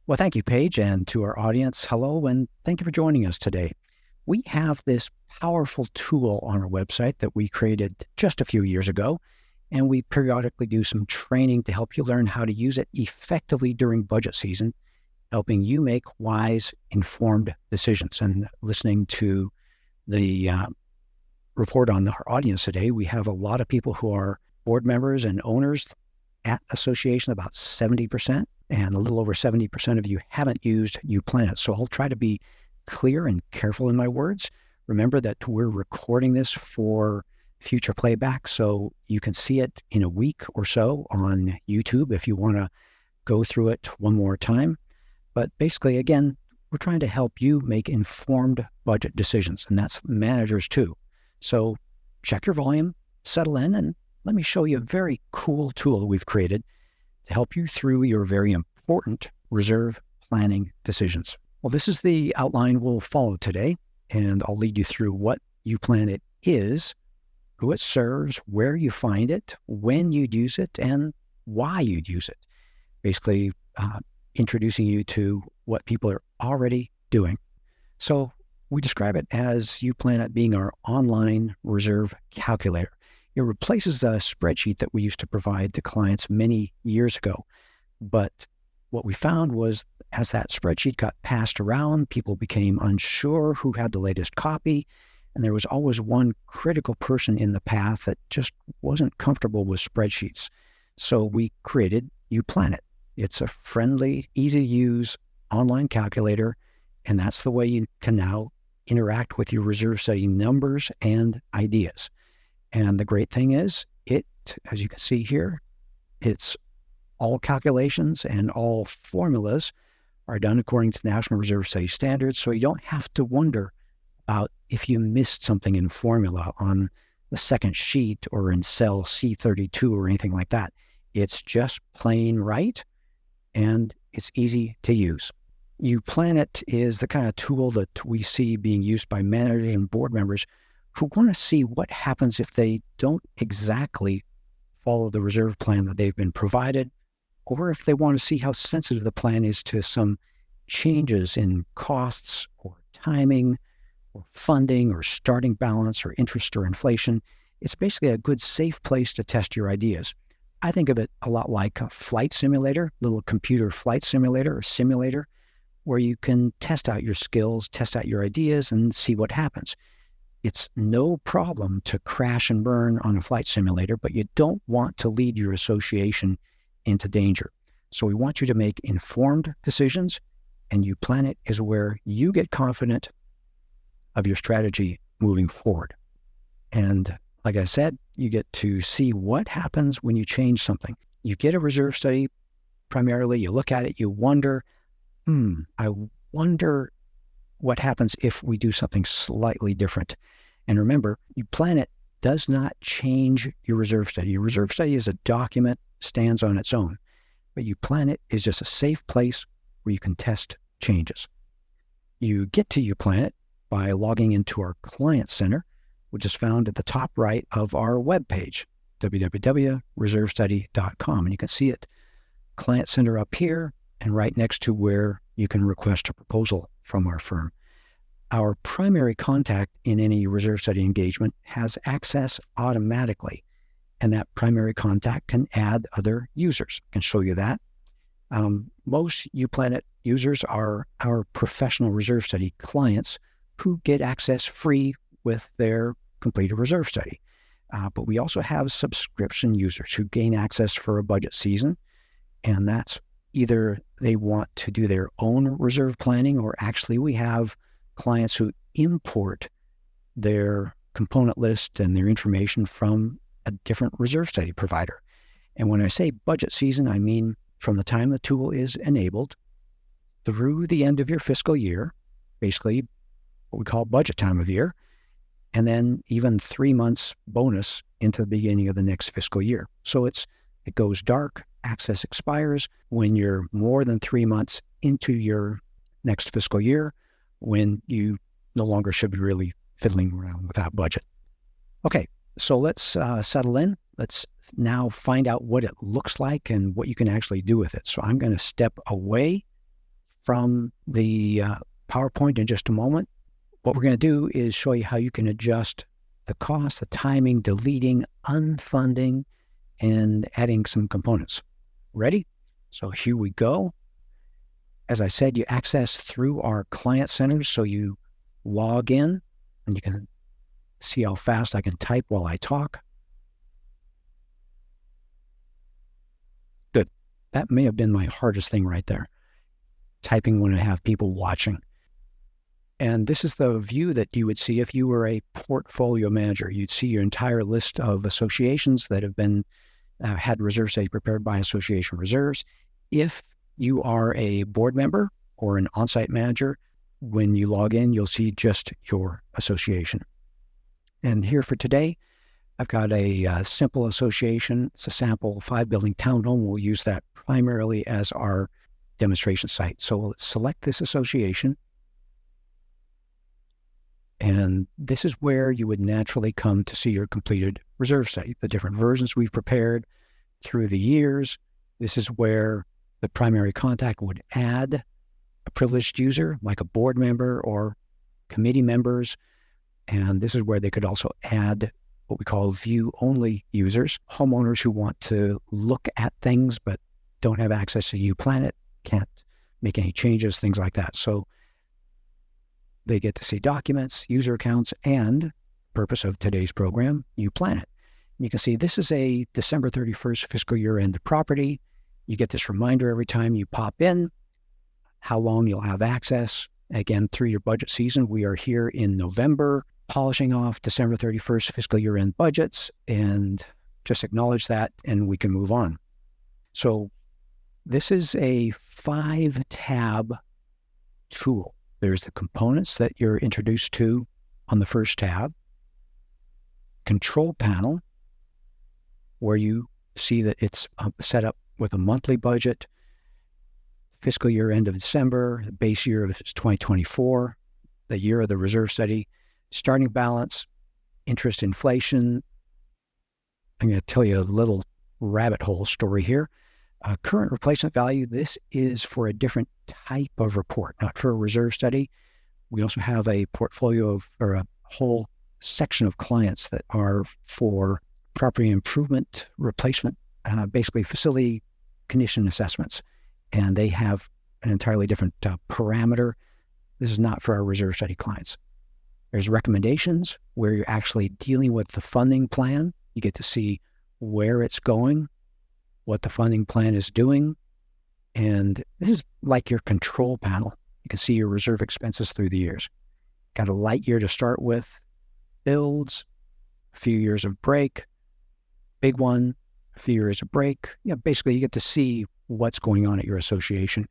Well, thank you, Paige, and to our audience, hello, and thank you for joining us today. We have this powerful tool on our website that we created just a few years ago, and we periodically do some training to help you learn how to use it effectively during budget season, helping you make wise, informed decisions. And listening to the report on our audience today, we have a lot of people who are board members and owners at association, about 70%, and a little over 70% of you haven't used uPlanIt. So I'll try to be clear and careful in my words. Remember that we're recording this for future playback, so you can see it in a week or so on YouTube if you want to go through it one more time. But basically, again, we're trying to help you make informed budget decisions, and that's managers too. So check your volume, settle in, and let me show you a very cool tool we've created to help you through your very important reserve planning decisions. Well, this is the outline we'll follow today, and I'll lead you through what uPlanIt is, who it serves, where you find it, when you'd use it, and why you'd use it. Basically, introducing you to what people are already doing. So we describe it as uPlanIt being our online reserve calculator. It replaces a spreadsheet that we used to provide to clients many years ago. But what we found was as that spreadsheet got passed around, people became unsure who had the latest copy, and there was always one critical person in the path that just wasn't comfortable with spreadsheets. So we created uPlanIt. It's a friendly, easy-to-use online calculator, and that's the way you can now interact with your reserve study numbers and ideas. And the great thing is, as you can see here, it's all calculations and all formulas are done according to National Reserve Study standards, so you don't have to wonder about if you missed something in formula on the second sheet or in cell C32 or anything like that. It's just plain right, and it's easy to use. uPlanIt is the kind of tool that we see being used by managers and board members who want to see what happens if they don't exactly follow the reserve plan that they've been provided, or if they want to see how sensitive the plan is to some changes in costs or timing or funding or starting balance or interest or inflation. It's basically a good, safe place to test your ideas. I think of it a lot like a flight simulator, little computer flight simulator or simulator, where you can test out your skills, test out your ideas, and see what happens. It's no problem to crash and burn on a flight simulator, but you don't want to lead your association into danger. So we want you to make informed decisions, and uPlanIt is where you get confident of your strategy moving forward. And like I said, you get to see what happens when you change something. You get a reserve study, primarily, you look at it, you wonder, I wonder what happens if we do something slightly different. And remember, uPlanIt does not change your reserve study. Your reserve study is a document, stands on its own. But uPlanIt is just a safe place where you can test changes. You get to uPlanIt by logging into our Client Center, which is found at the top right of our webpage, www.reservestudy.com. And you can see it, Client Center up here, and right next to where you can request a proposal from our firm. Our primary contact in any reserve study engagement has access automatically, and that primary contact can add other users. I can show you that. Most uPlanIt users are our professional reserve study clients who get access free with their completed reserve study. But we also have subscription users who gain access for a budget season, and that's either they want to do their own reserve planning, or actually we have clients who import their component list and their information from a different reserve study provider. And when I say budget season, I mean from the time the tool is enabled through the end of your fiscal year, basically what we call budget time of year, and then even 3 months bonus into the beginning of the next fiscal year. So it goes dark, access expires when you're more than 3 months into your next fiscal year, when you no longer should be really fiddling around with that budget. Okay, so let's settle in. Let's now find out what it looks like and what you can actually do with it. So I'm going to step away from the PowerPoint in just a moment. What we're going to do is show you how you can adjust the cost, the timing, deleting, unfunding, and adding some components. Ready? So here we go. As I said, you access through our client center, so you log in, and you can see how fast I can type while I talk. Good. That may have been my hardest thing right there, typing when I have people watching. And this is the view that you would see if you were a portfolio manager. You'd see your entire list of associations that have been had reserve study prepared by Association Reserves. If you are a board member or an on-site manager, when you log in, you'll see just your association. And here for today, I've got a simple association. It's a sample 5-building townhome. We'll use that primarily as our demonstration site. So let's select this association. And this is where you would naturally come to see your completed reserve study, the different versions we've prepared through the years. This is where the primary contact would add a privileged user, like a board member or committee members. And this is where they could also add what we call view-only users, homeowners who want to look at things but don't have access to uPlanIt, can't make any changes, things like that. So they get to see documents, user accounts, and purpose of today's program, uPlanIt. You can see this is a December 31st fiscal year end property. You get this reminder every time you pop in, how long you'll have access. Again, through your budget season, we are here in November, polishing off December 31st fiscal year end budgets, and just acknowledge that and we can move on. So this is a 5-tab tool. There's the components that you're introduced to on the first tab, control panel, where you see that it's set up with a monthly budget, fiscal year end of December, the base year of 2024, the year of the reserve study, starting balance, interest inflation. I'm going to tell you a little rabbit hole story here. Current replacement value, this is for a different type of report, not for a reserve study. We also have a portfolio of, or a whole section of clients that are for property improvement, replacement, basically facility condition assessments. And they have an entirely different parameter. This is not for our reserve study clients. There's recommendations where you're actually dealing with the funding plan. You get to see where it's going, what the funding plan is doing. And this is like your control panel. You can see your reserve expenses through the years. Got a light year to start with, builds, a few years of break, big one, a few years of break. Basically you get to see what's going on at your association.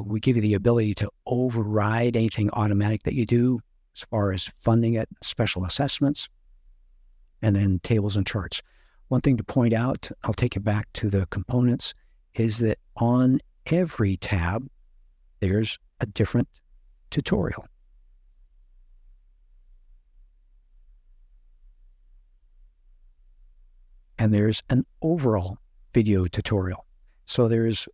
We give you the ability to override anything automatic that you do as far as funding it, special assessments, and then tables and charts. One thing to point out, I'll take you back to the components, is that on every tab, there's a different tutorial. And there's an overall video tutorial. So there's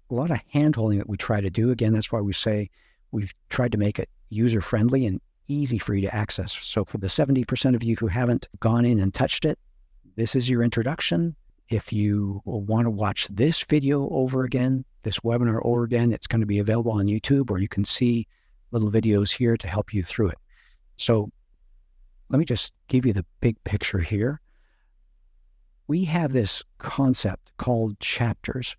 a lot of hand-holding that we try to do. Again, that's why we say we've tried to make it user-friendly and easy for you to access. So for the 70% of you who haven't gone in and touched it, this is your introduction. If you want to watch this video over again, this webinar over again, it's going to be available on YouTube, or you can see little videos here to help you through it. So let me just give you the big picture here. We have this concept called chapters,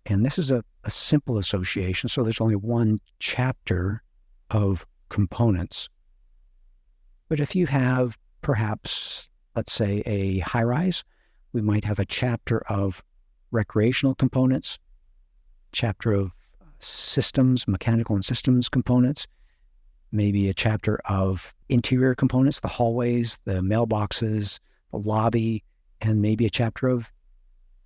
and this is a simple association. So there's only one chapter of components. But if you have perhaps, let's say, a high-rise, we might have a chapter of recreational components, chapter of systems, mechanical and systems components, maybe a chapter of interior components, the hallways, the mailboxes, the lobby, and maybe a chapter of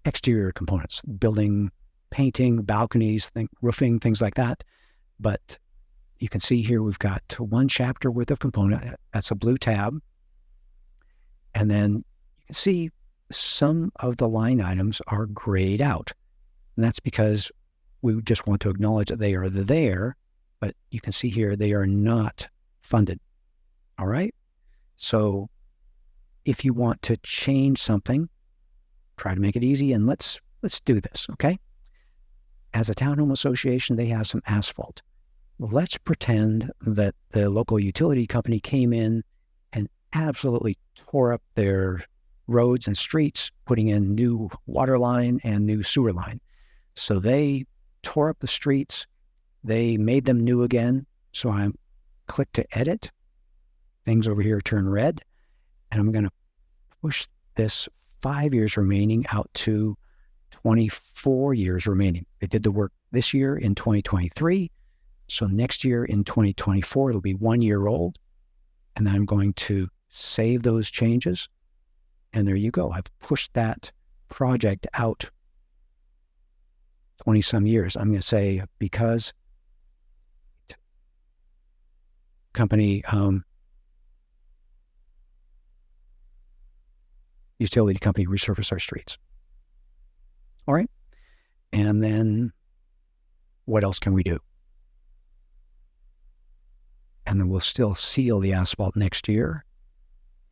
exterior components, building, painting, balconies, roofing, things like that. But you can see here we've got one chapter worth of component. That's a blue tab. And then you can see some of the line items are grayed out. And that's because we just want to acknowledge that they are there, but you can see here they are not funded. All right? So if you want to change something, try to make it easy, and let's do this, okay? As a townhome association, they have some asphalt. Let's pretend that the local utility company came in and absolutely tore up their roads and streets, putting in new water line and new sewer line. So they tore up the streets. They made them new again. So I click to edit. Things over here turn red. And I'm going to push this 5 years remaining out to 24 years remaining. They did the work this year in 2023. So next year in 2024, it'll be 1 year old. And I'm going to save those changes. And there you go. I've pushed that project out 20 some years. I'm going to say because company, utility company resurface our streets. All right. And then what else can we do? And then we'll still seal the asphalt next year.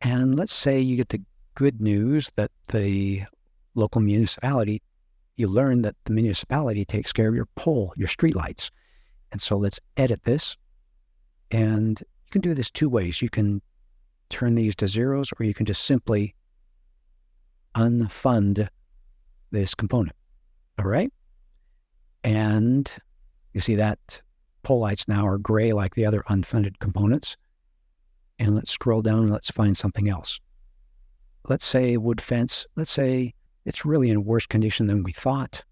And let's say you get the good news that the local municipality, you learn that the municipality takes care of your pole, your street lights. And so let's edit this. And you can do this two ways. You can turn these to zeros, or you can just simply unfund this component. All right? And you see that pole lights now are gray like the other unfunded components. And let's scroll down and let's find something else. Let's say wood fence. Let's say it's really in worse condition than we thought,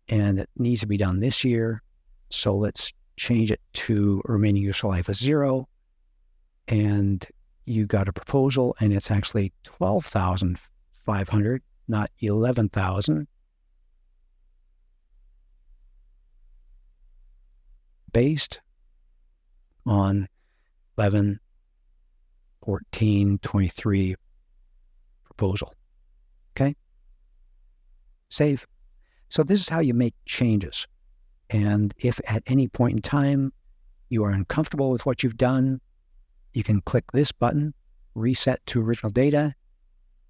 and it needs to be done this year. So let's change it to remaining useful life of 0. And you got a proposal, and it's actually $12,500, not $11,000. Based on 11, 14, 23 proposal. Okay? Save. So this is how you make changes. And if at any point in time you are uncomfortable with what you've done, you can click this button, reset to original data.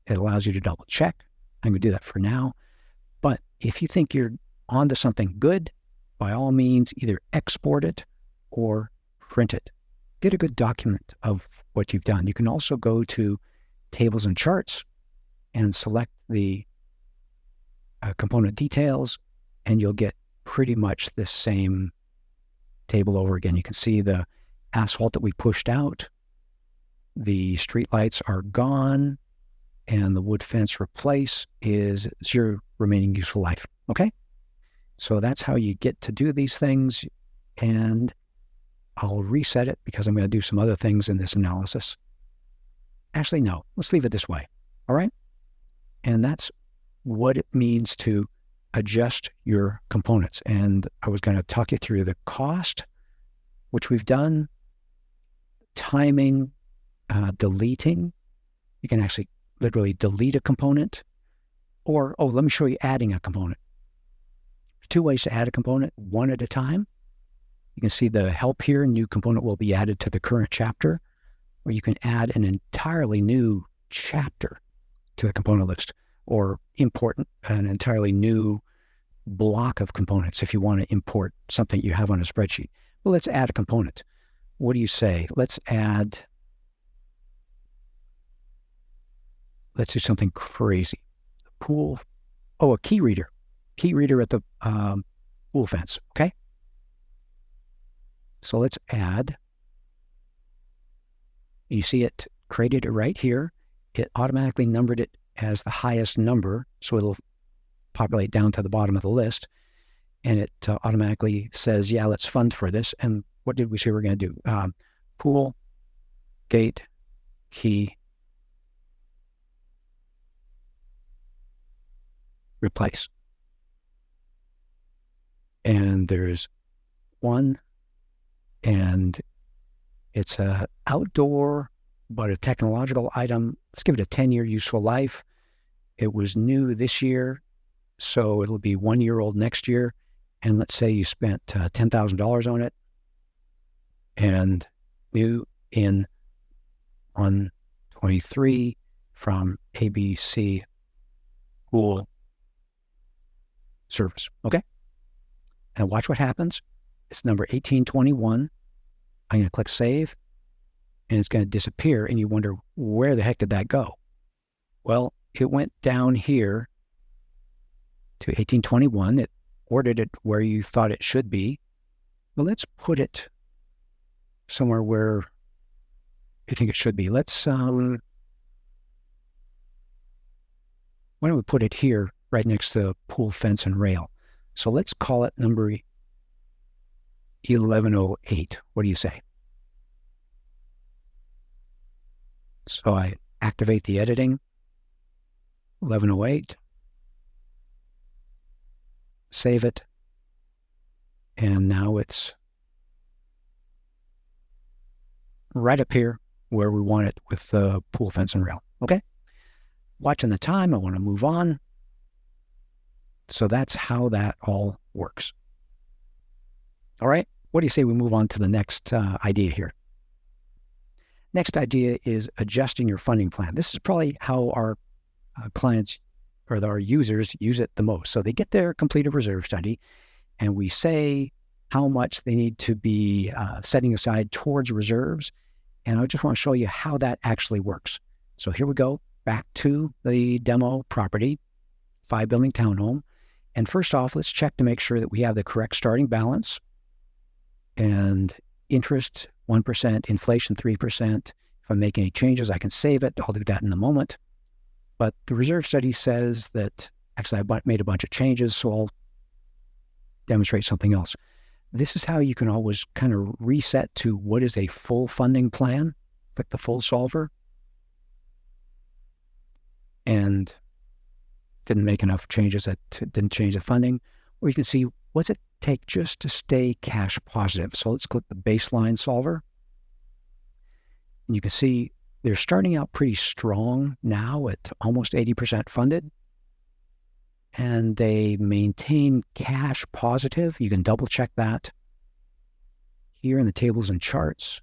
It allows you to double check. I'm going to do that for now. But if you think you're onto something good, by all means, either export it or print it. Get a good document of what you've done. You can also go to tables and charts and select the component details, and you'll get pretty much the same table over again. You can see the asphalt that we pushed out, the street lights are gone, and the wood fence replace is 0 remaining useful life. Okay? So that's how you get to do these things, and I'll reset it because I'm going to do some other things in this analysis. Actually, no, let's leave it this way. All right? And that's what it means to adjust your components. And I was going to talk you through the cost, which we've done, timing, deleting. You can actually literally delete a component, or, let me show you adding a component. Two ways to add a component, one at a time. You can see the help here, new component will be added to the current chapter, or you can add an entirely new chapter to the component list, or import an entirely new block of components if you want to import something you have on a spreadsheet. Well, let's add a component. What do you say? Let's do something crazy. The pool, a key reader. Key reader at the pool fence, okay? So let's add. You see it created it right here. It automatically numbered it as the highest number, so it'll populate down to the bottom of the list. And it automatically says, yeah, let's fund for this. And what did we say we're going to do? Pool, gate, key, replace. And there's one, and it's a outdoor, but a technological item. Let's give it a 10-year useful life. It was new this year, so it'll be 1 year old next year. and let's say you spent $10,000 on it, and new in 123 from ABC Pool Service. Okay? And watch what happens. It's number 1821. I'm going to click Save, and it's going to disappear, and you wonder, where the heck did that go? Well, it went down here to 1821. It ordered it where you thought it should be. Well, let's put it somewhere where you think it should be. Let's, why don't we put it here right next to the pool fence and rail? So let's call it number 1108. What do you say? So I activate the editing, 1108, save it, and now it's right up here where we want it with the pool fence and rail. Okay? Watching the time, I want to move on. So that's how that all works. All right? What do you say we move on to the next idea here? Next idea is adjusting your funding plan. This is probably how our clients or our users use it the most. So they get their completed reserve study, and we say how much they need to be setting aside towards reserves. And I just want to show you how that actually works. So here we go, back to the demo property, 5-building townhome. And first off, let's check to make sure that we have the correct starting balance and interest 1%, inflation 3%. If I make any changes, I can save it. I'll do that in a moment. But the reserve study says that, actually, I made a bunch of changes, so I'll demonstrate something else. This is how you can always kind of reset to what is a full funding plan. Click the full solver. And didn't make enough changes that didn't change the funding. Or you can see, what's it take just to stay cash positive? So let's click the baseline solver. And you can see they're starting out pretty strong now at almost 80% funded. And they maintain cash positive. You can double check that here in the tables and charts.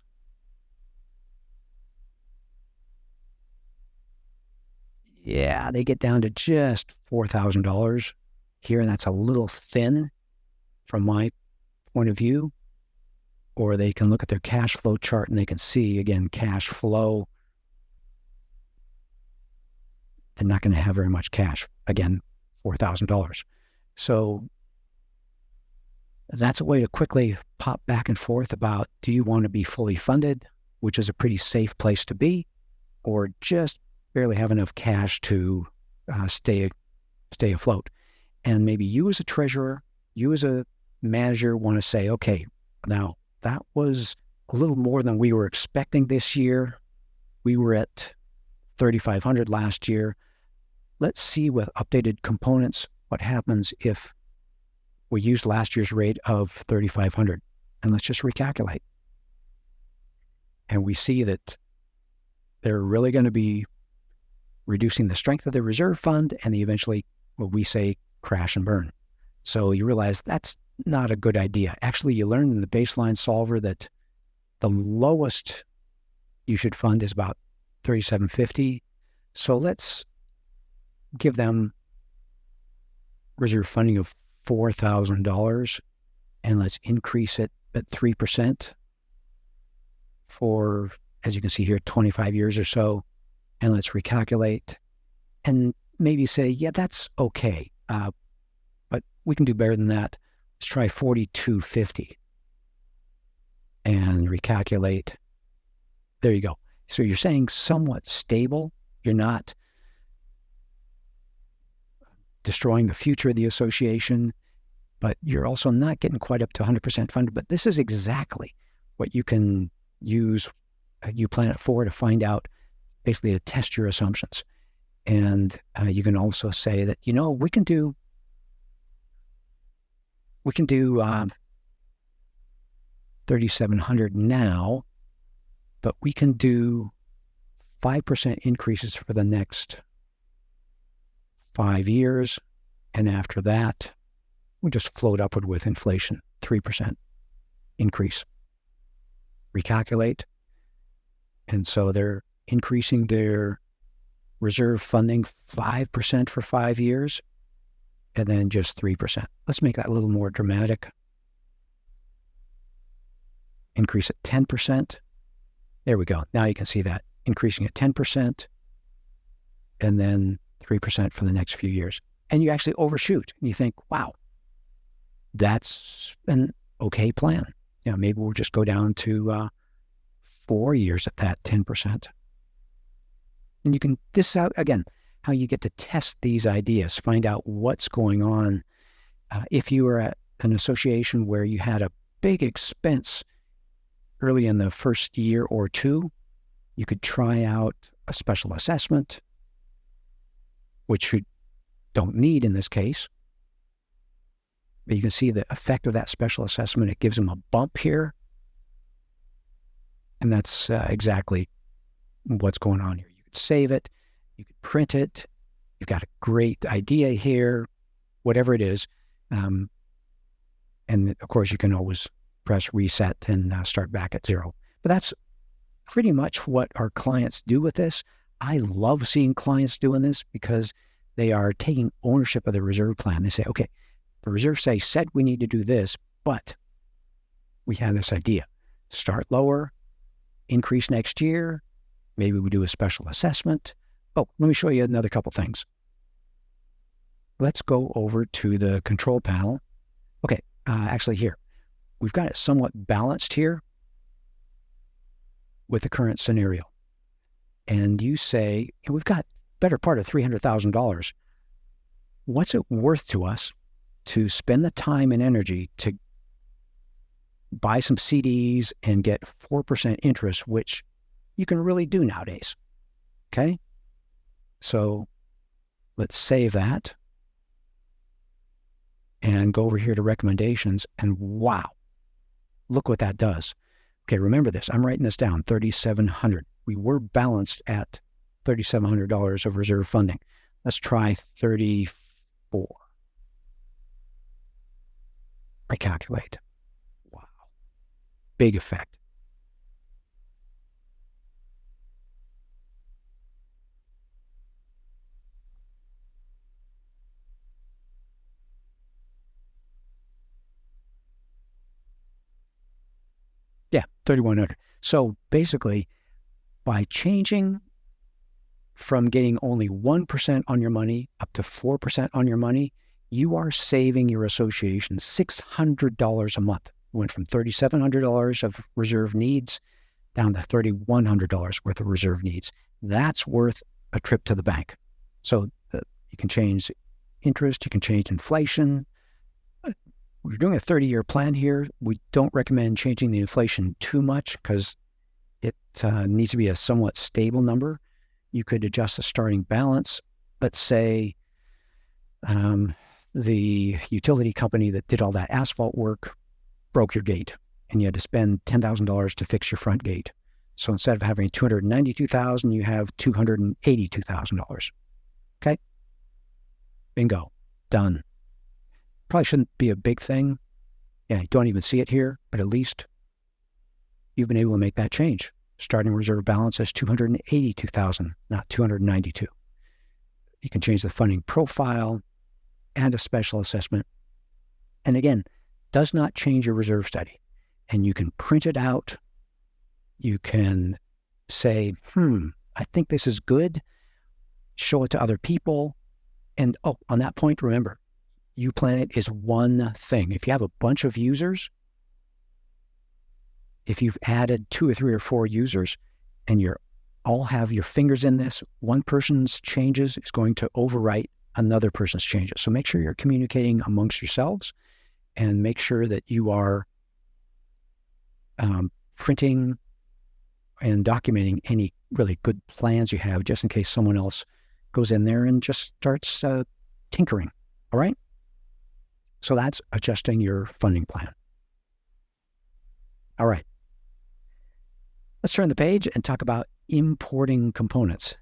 Yeah, they get down to just $4,000 here, and that's a little thin from my point of view. Or they can look at their cash flow chart and they can see, again, cash flow. They're not going to have very much cash. Again, $4,000. So that's a way to quickly pop back and forth about, do you want to be fully funded, which is a pretty safe place to be, or just barely have enough cash to stay afloat? And maybe you as a treasurer, you as a manager want to say, okay, now that was a little more than we were expecting this year. We were at 3,500 last year. Let's see with updated components what happens if we use last year's rate of 3,500. And let's just recalculate. And we see that they're really going to be reducing the strength of the reserve fund, and they eventually, what we say, crash and burn. So you realize that's not a good idea. Actually, you learned in the baseline solver that the lowest you should fund is about $3,750. So let's give them reserve funding of $4,000, and let's increase it at 3% for, as you can see here, 25 years or so. And let's recalculate and maybe say, yeah, that's okay. But we can do better than that. Let's try 4,250 and recalculate. There you go. So you're saying somewhat stable. You're not destroying the future of the association, but you're also not getting quite up to 100% funded. But this is exactly what you can use uPlanIt for to find out, basically to test your assumptions. And you can also say that, we can do 3,700 now, but we can do 5% increases for the next 5 years. And after that, we just float upward with inflation, 3% increase. Recalculate. And so they're increasing their reserve funding 5% for 5 years, and then just 3%. Let's make that a little more dramatic. Increase at 10%. There we go. Now you can see that. Increasing at 10%, and then 3% for the next few years. And you actually overshoot. And you think, wow, that's an okay plan. Maybe we'll just go down to 4 years at that 10%. And you can, this is out again, how you get to test these ideas, find out what's going on. If you were at an association where you had a big expense early in the first year or two, you could try out a special assessment, which you don't need in this case. But you can see the effect of that special assessment. It gives them a bump here. And that's exactly what's going on here. You could save it. You could print it. You've got a great idea here, whatever it is. And of course, you can always press reset and start back at zero. But that's pretty much what our clients do with this. I love seeing clients doing this because they are taking ownership of the reserve plan. They say, okay, the reserve said we need to do this, but we have this idea. Start lower, increase next year. Maybe we do a special assessment. Oh, let me show you another couple things. Let's go over to the control panel. Okay, actually here, we've got it somewhat balanced here with the current scenario. And you say, we've got better part of $300,000. What's it worth to us to spend the time and energy to buy some CDs and get 4% interest, which you can really do nowadays? Okay? So let's save that and go over here to recommendations, and wow, look what that does. Okay, remember this. I'm writing this down, $3,700. We were balanced at $3,700 of reserve funding. Let's try 34. I calculate. Wow. Big effect. Yeah, 3,100. So basically, by changing from getting only 1% on your money up to 4% on your money, you are saving your association $600 a month. Went from $3,700 of reserve needs down to $3,100 worth of reserve needs. That's worth a trip to the bank. So you can change interest, you can change inflation. We're doing a 30-year plan here. We don't recommend changing the inflation too much because it needs to be a somewhat stable number. You could adjust the starting balance. Let's say the utility company that did all that asphalt work broke your gate and you had to spend $10,000 to fix your front gate. So instead of having $292,000, you have $282,000. Okay? Bingo. Done. Probably shouldn't be a big thing. Yeah, you don't even see it here, but at least you've been able to make that change. Starting reserve balance as $282,000, not $292,000. You can change the funding profile, add a special assessment. And again, does not change your reserve study. And you can print it out. You can say, I think this is good. Show it to other people. And on that point, remember, uPlanIt is one thing. If you have a bunch of users, if you've added 2 or 3 or 4 users and you all have your fingers in this, one person's changes is going to overwrite another person's changes. So make sure you're communicating amongst yourselves and make sure that you are printing and documenting any really good plans you have just in case someone else goes in there and just starts tinkering. All right? So that's adjusting your funding plan. All right. Let's turn the page and talk about importing components,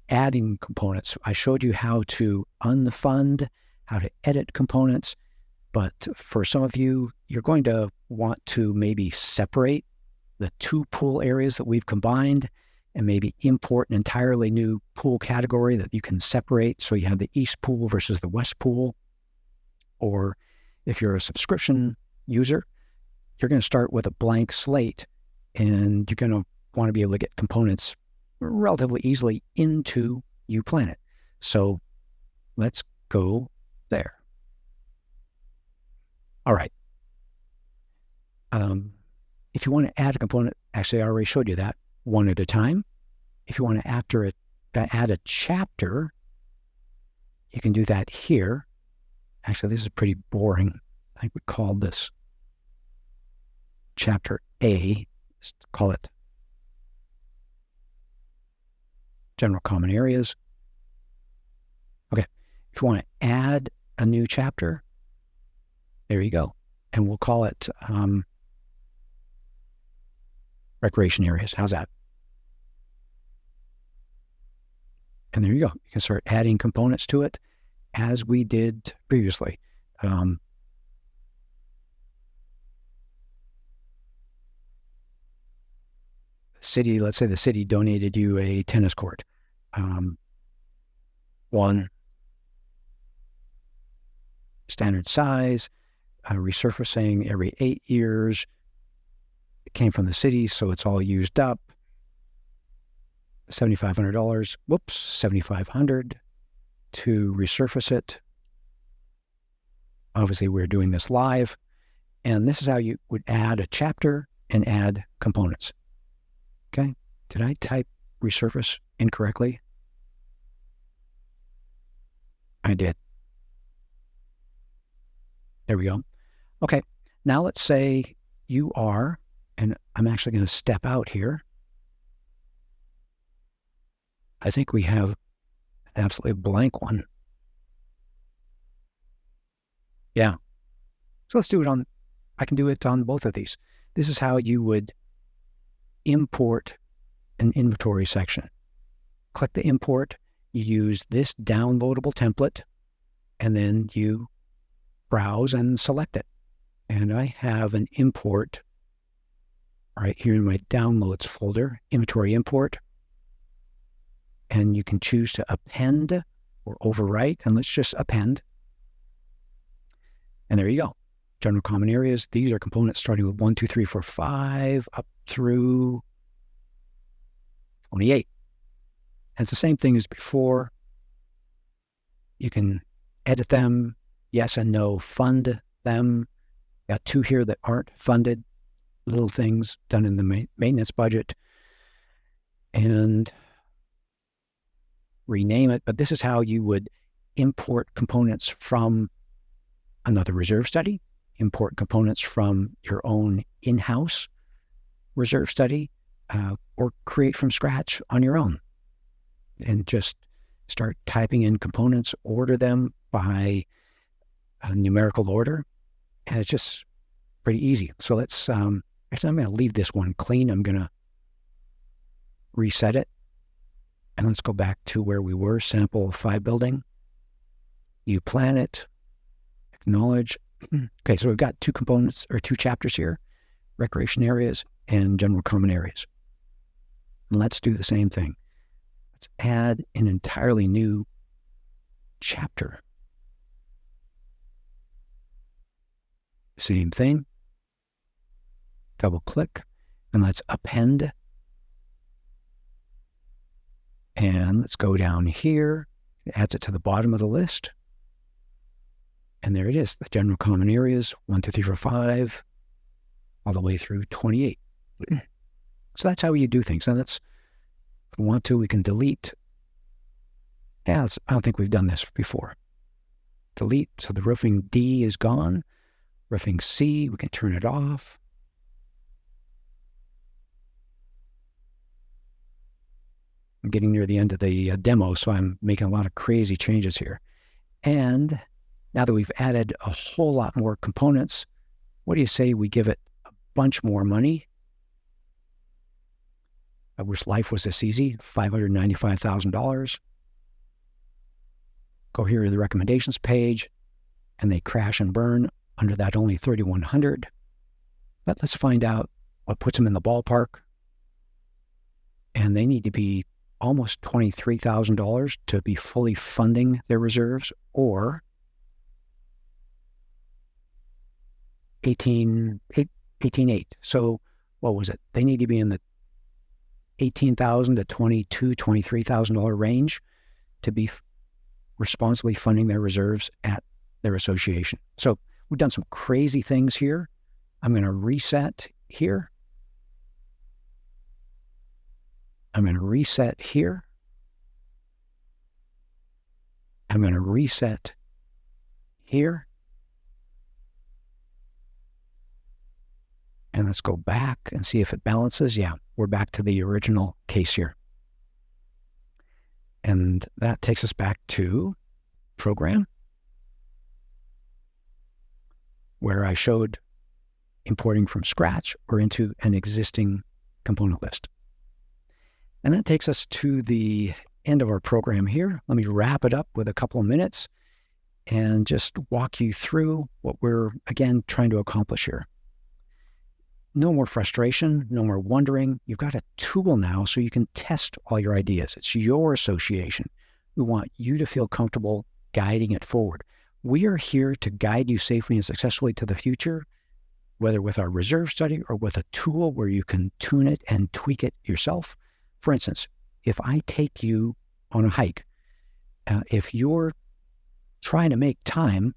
adding components. I showed you how to unfund, how to edit components, But for some of you, you're going to want to maybe separate the two pool areas that we've combined and maybe import an entirely new pool category that you can separate. So you have the East Pool versus the West Pool. Or if you're a subscription user, you're going to start with a blank slate, and you're going to want to be able to get components relatively easily into uPlanIt. So let's go there. All right. If you want to add a component, actually I already showed you that one at a time. If you want to add a chapter, you can do that here. Actually, this is pretty boring. I think we called this chapter A. Let's call it General Common Areas. Okay. If you want to add a new chapter, there you go. And we'll call it Recreation Areas. How's that? And there you go. You can start adding components to it as we did previously. Let's say the city donated you a tennis court. One standard size, resurfacing every 8 years. It came from the city, so it's all used up. $7,500. Whoops, $7,500 to resurface it. Obviously, we're doing this live, and this is how you would add a chapter and add components. Okay, did I type resurface incorrectly? I did. There we go. Okay, now let's say you are, and I'm actually going to step out here. I think we have an absolutely blank one. Yeah. So let's do it I can do it on both of these. This is how you would import an inventory section. Click the import, you use this downloadable template, and then you browse and select it. And I have an import right here in my downloads folder, inventory import. And you can choose to append or overwrite, and let's just append. And there you go. General Common Areas. These are components starting with 1, 2, 3, 4, 5 up through 28. And it's the same thing as before. You can edit them, yes and no, fund them. Got 2 here that aren't funded, little things done in the maintenance budget. And rename it, but this is how you would import components from another reserve study, import components from your own in-house reserve study, or create from scratch on your own. And just start typing in components, order them by a numerical order, and it's just pretty easy. So let's, actually I'm going to leave this one clean. I'm going to reset it. And let's go back to where we were, sample 5 building. uPlanIt, acknowledge. Okay, so we've got 2 components or 2 chapters here, recreation areas and general common areas. And let's do the same thing. Let's add an entirely new chapter. Same thing. Double click and let's append. And let's go down here. It adds it to the bottom of the list. And there it is, the general common areas, 1, 2, 3, 4, 5, all the way through 28. So that's how you do things. And if we want to, we can delete. Yeah, I don't think we've done this before. Delete, so the roofing D is gone. Roofing C, we can turn it off. I'm getting near the end of the demo, so I'm making a lot of crazy changes here. And now that we've added a whole lot more components, what do you say we give it a bunch more money? I wish life was this easy, $595,000. Go here to the recommendations page, and they crash and burn Under that, only 3,100. But let's find out what puts them in the ballpark. And they need to be almost $23,000 to be fully funding their reserves, or 18.8. So what was it? They need to be in the $18,000 to $23,000 range to be responsibly funding their reserves at their association. So we've done some crazy things here. I'm going to reset here. I'm going to reset here. I'm going to reset here. And let's go back and see if it balances. Yeah, we're back to the original case here. And that takes us back to program, where I showed importing from scratch or into an existing component list. And that takes us to the end of our program here. Let me wrap it up with a couple of minutes and just walk you through what we're, again, trying to accomplish here. No more frustration, no more wondering. You've got a tool now so you can test all your ideas. It's your association. We want you to feel comfortable guiding it forward. We are here to guide you safely and successfully to the future, whether with our reserve study or with a tool where you can tune it and tweak it yourself. For instance, if I take you on a hike, if you're trying to make time,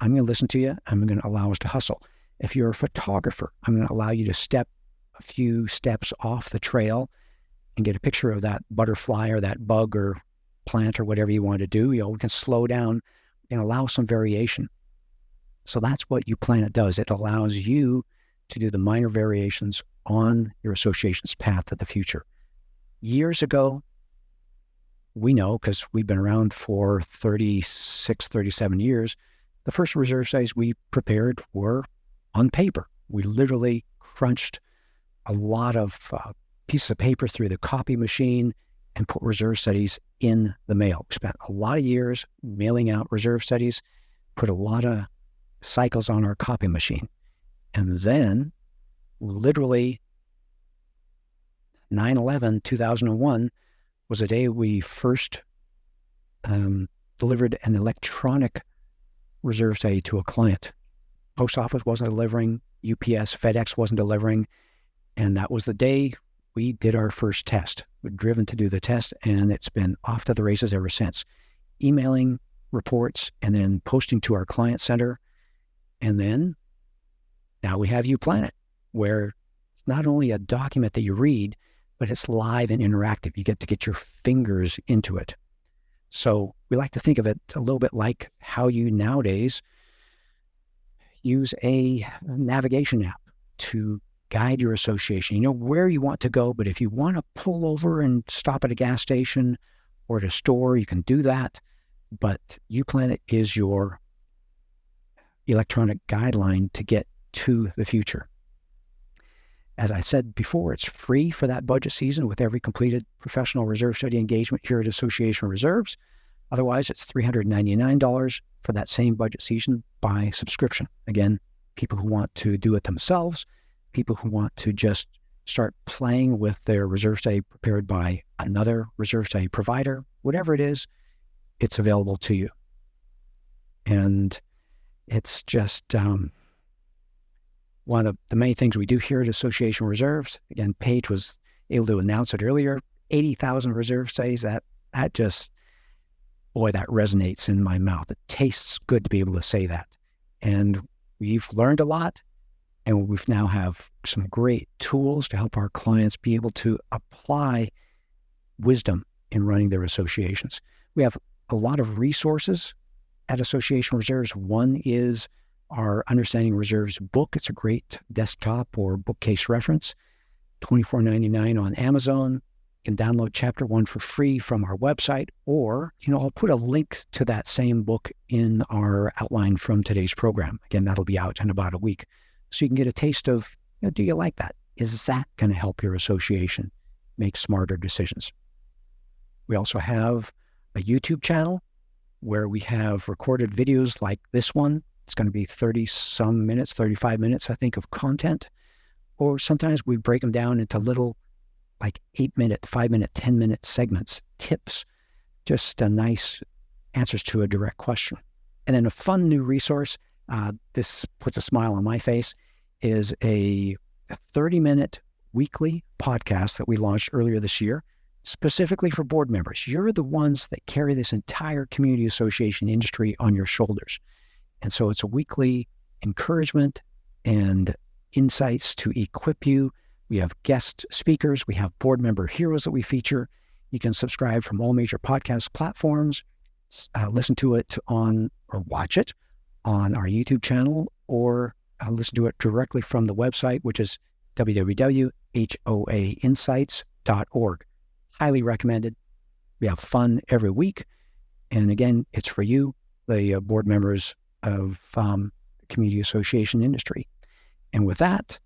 I'm going to listen to you. I'm going to allow us to hustle. If you're a photographer, I'm going to allow you to step a few steps off the trail and get a picture of that butterfly or that bug or plant or whatever you want to do. We can slow down and allow some variation. So that's what uPlanIt does. It allows you to do the minor variations on your association's path to the future. Years ago, we know, because we've been around for 36, 37 years, the first reserve studies we prepared were on paper. We literally crunched a lot of pieces of paper through the copy machine and put reserve studies in the mail. We spent a lot of years mailing out reserve studies, put a lot of cycles on our copy machine. And then literally 9/11/2001 was the day we first delivered an electronic reserve study to a client. Post office wasn't delivering, UPS, FedEx wasn't delivering, and that was the day we did our first test. We've driven to do the test, and it's been off to the races ever since. Emailing reports and then posting to our client center, and then now we have uPlanIt, where it's not only a document that you read, but it's live and interactive. You get to get your fingers into it. So we like to think of it a little bit like how you nowadays use a navigation app to guide your association. You know where you want to go, but if you want to pull over and stop at a gas station or at a store, you can do that. But uPlanIt is your electronic guideline to get to the future. As I said before, it's free for that budget season with every completed professional reserve study engagement here at Association Reserves. Otherwise, it's $399 for that same budget season by subscription. Again, people who want to do it themselves, people who want to just start playing with their reserve study prepared by another reserve study provider, whatever it is, it's available to you. And it's just one of the many things we do here at Association Reserves. Again, Paige was able to announce it earlier, 80,000 reserve studies. That just, boy, that resonates in my mouth. It tastes good to be able to say that. And we've learned a lot, and we've now have some great tools to help our clients be able to apply wisdom in running their associations. We have a lot of resources at Association Reserves. One is our Understanding Reserves book. It's a great desktop or bookcase reference, $24.99 on Amazon. You can download chapter 1 for free from our website, or, I'll put a link to that same book in our outline from today's program. Again, that'll be out in about a week. So you can get a taste of, do you like that? Is that going to help your association make smarter decisions? We also have a YouTube channel where we have recorded videos like this one It's going to be 30 some minutes, 35 minutes, I think, of content. Or sometimes we break them down into little like 8-minute, 5-minute, 10-minute segments, tips, just a nice answers to a direct question. And then a fun new resource, this puts a smile on my face, is a 30-minute weekly podcast that we launched earlier this year, specifically for board members. You're the ones that carry this entire community association industry on your shoulders. And so it's a weekly encouragement and insights to equip you. We have guest speakers. We have board member heroes that we feature. You can subscribe from all major podcast platforms, listen to it on or watch it on our YouTube channel, or listen to it directly from the website, which is www.hoainsights.org. Highly recommended. We have fun every week. And again, it's for you, the board members of the community association industry. And with that,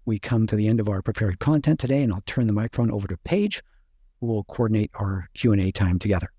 we come to the end of our prepared content today, and I'll turn the microphone over to Paige, who will coordinate our Q&A time together.